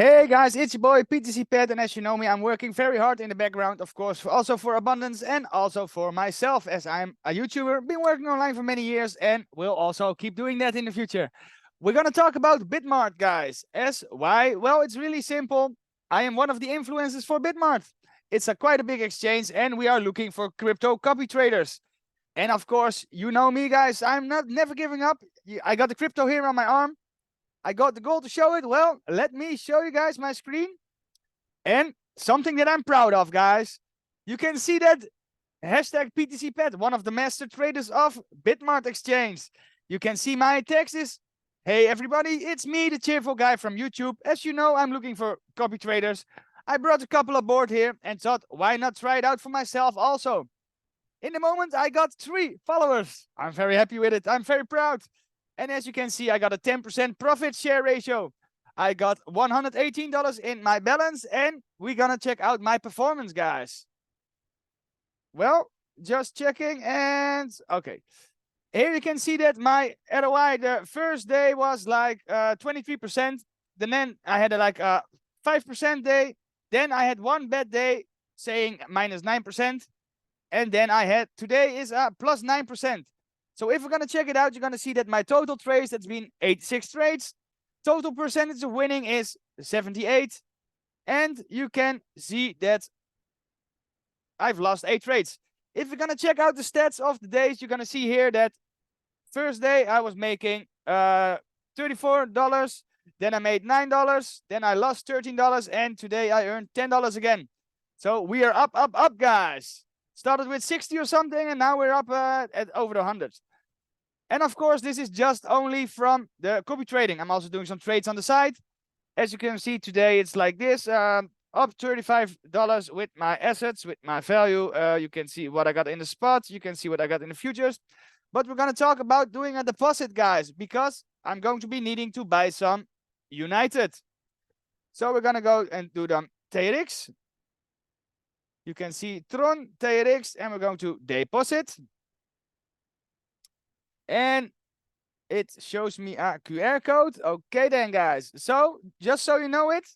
Hey guys, it's your boy PTC Pet, and as you know me, I'm working very hard in the background, of course, also for abundance and also for myself, as I'm a YouTuber, been working online for many years and will also keep doing that in the future. We're gonna talk about Bitmart, guys. As why? Well, it's really simple. I am one of the influencers for Bitmart. It's quite a big exchange, and we are looking for crypto copy traders. And of course, you know me, guys. I'm not never giving up. I got the crypto here on my arm. I got the goal to show it. Well, let me show you guys my screen. And something that I'm proud of, guys. You can see that hashtag PTCPet, one of the master traders of Bitmart Exchange. You can see my text is, hey everybody, it's me, the cheerful guy from YouTube. As you know, I'm looking for copy traders. I brought a couple aboard here and thought, why not try it out for myself also? In the moment, I got 3 followers. I'm very happy with it. I'm very proud. And as you can see, I got a 10% profit share ratio. I got $118 in my balance, and we're gonna check out my performance, guys. Well, just checking, and okay. Here you can see that my ROI the first day was like 23%. Then I had like a 5% day. Then I had one bad day saying minus 9%. And then I had today is plus 9%. So if we're gonna check it out, you're gonna see that my total trades, that's been 86 trades. Total percentage of winning is 78. And you can see that I've lost 8 trades. If we're gonna check out the stats of the days, you're gonna see here that first day I was making $34. Then I made $9. Then I lost $13. And today I earned $10 again. So we are up, guys. Started with 60 or something, and now we're up at over 100. And of course, this is just only from the copy trading. I'm also doing some trades on the side. As you can see today, it's like this. Up $35 with my assets, with my value. You can see what I got in the spot. You can see what I got in the futures. But we're going to talk about doing a deposit, guys, because I'm going to be needing to buy some United. So we're going to go and do the TRX. You can see Tron, TRX, and we're going to deposit. And it shows me a QR code. Okay then, guys. So, just so you know it,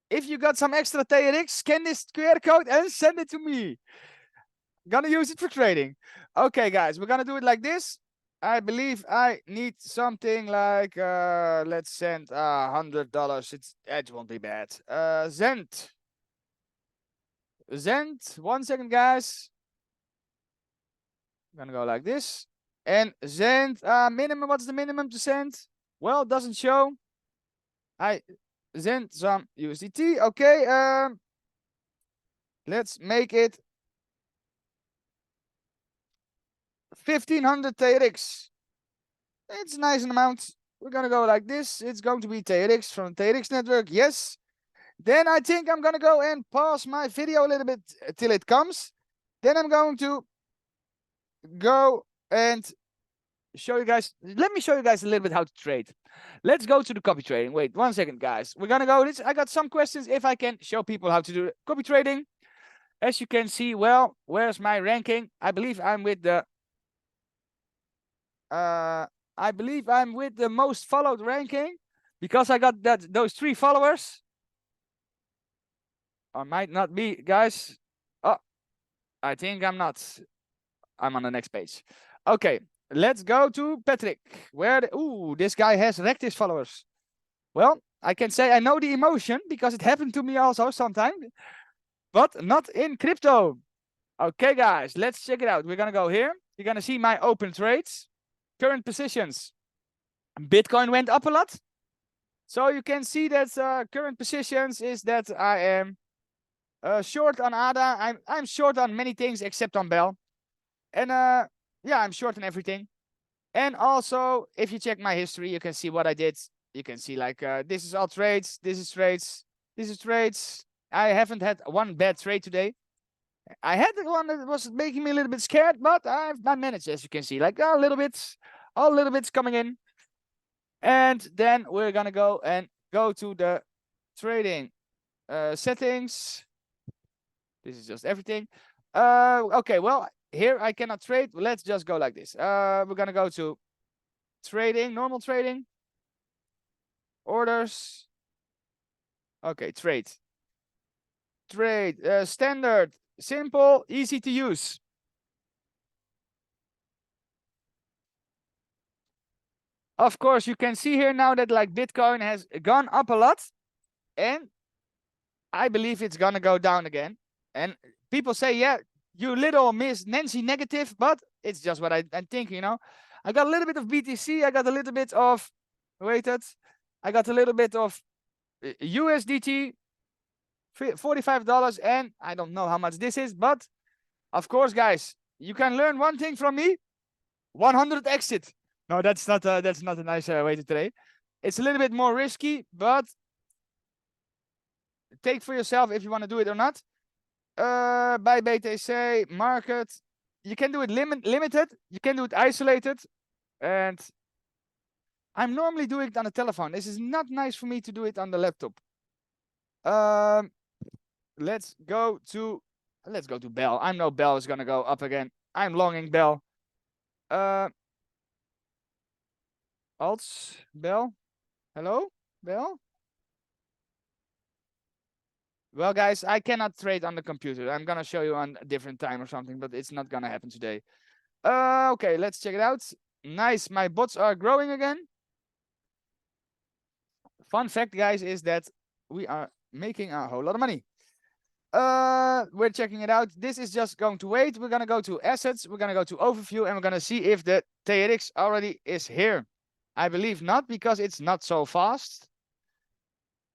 if you got some extra TRX, scan this QR code and send it to me. Gonna use it for trading. Okay, guys, we're gonna do it like this. I believe I need something like, let's send $100. It won't be bad. Send. 1 second, guys. I'm gonna go like this. And send minimum. What's the minimum to send? Well, it doesn't show. I send some USDT. Okay. Let's make it 1500 TRX. It's a nice amount. We're gonna go like this. It's going to be TRX from TRX network. Yes. Then I think I'm gonna go and pause my video a little bit till it comes. Then I'm going to go and show you guys. Let me show you guys a little bit how to trade. Let's go to the copy trading. Wait 1 second, guys. We're gonna go this. I got some questions if I can show people how to do copy trading. As you can see, well, where's my ranking? I believe I'm with the most followed ranking because I got those 3 followers. Or might not be, guys. Oh, I think I'm not. I'm on the next page. Okay, let's go to Patrick. This guy has wrecked his followers. Well, I can say I know the emotion because it happened to me also sometimes, but not in crypto. Okay, guys, let's check it out. We're gonna go here. You're gonna see my open trades, current positions. Bitcoin went up a lot. So you can see that current positions is that I am short on ADA. I'm short on many things except on Bell. And yeah, I'm short on everything. And also, if you check my history, you can see what I did. You can see like this is all trades, this is trades, this is trades. I haven't had one bad trade today. I had one that was making me a little bit scared, but I managed, as you can see, like all little bits coming in. And then we're gonna go to the trading settings. This is just everything. Okay, well, here I cannot trade. Let's just go like this. We're gonna go to trading, normal trading, orders, Okay, trade. Standard, simple, easy to use. Of course, you can see here now that like Bitcoin has gone up a lot, and I believe it's gonna go down again. And people say, yeah, you little Miss Nancy negative, but it's just what I'm thinking, you know. I got a little bit of BTC, I got a little bit of, I got a little bit of USDT, $45, and I don't know how much this is, but of course, guys, you can learn one thing from me: 100 exit. No, that's not a nice way to trade. It's a little bit more risky, but take for yourself if you want to do it or not. Buy BTC market. You can do it limited. You can do it isolated, and I'm normally doing it on the telephone. This is not nice for me to do it on the laptop. Let's go to Bell. I know Bell is gonna go up again. I'm longing Bell. Alts Bell. Hello, Bell. Well, guys, I cannot trade on the computer. I'm gonna show you on a different time or something, but it's not gonna happen today. Okay, let's check it out. Nice, my bots are growing again. Fun fact, guys, is that we are making a whole lot of money. We're checking it out. This is just going to wait. We're gonna go to assets. We're gonna go to overview, and we're gonna see if the TRX already is here. I believe not, because it's not so fast.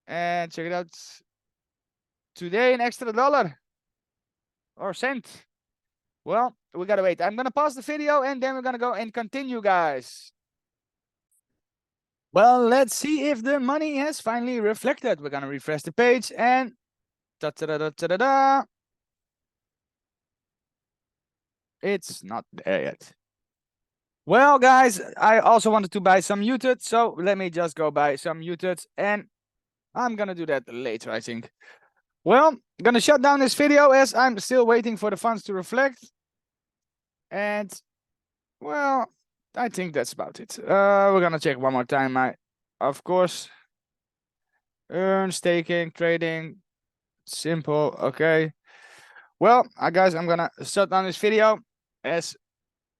And check it out. Today, an extra dollar or cent. Well, we gotta wait. I'm gonna pause the video, and then we're gonna go and continue, guys. Well, let's see if the money has finally reflected. We're gonna refresh the page, and ta-da-da-da-da-da. It's not there yet. Well, guys, I also wanted to buy some muted, so let me just go buy some muted, and I'm gonna do that later, I think. Well, I'm gonna shut down this video as I'm still waiting for the funds to reflect. And, well, I think that's about it. We're gonna check one more time. Of course, earn, staking, trading, simple, okay. Well, guys, I'm gonna shut down this video as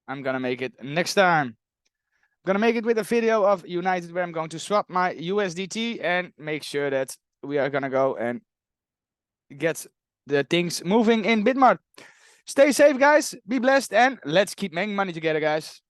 I'm gonna make it next time. I'm gonna make it with a video of United where I'm going to swap my USDT and make sure that we are gonna go and get the things moving in Bitmart. Stay safe, guys. Be blessed, and let's keep making money together, guys.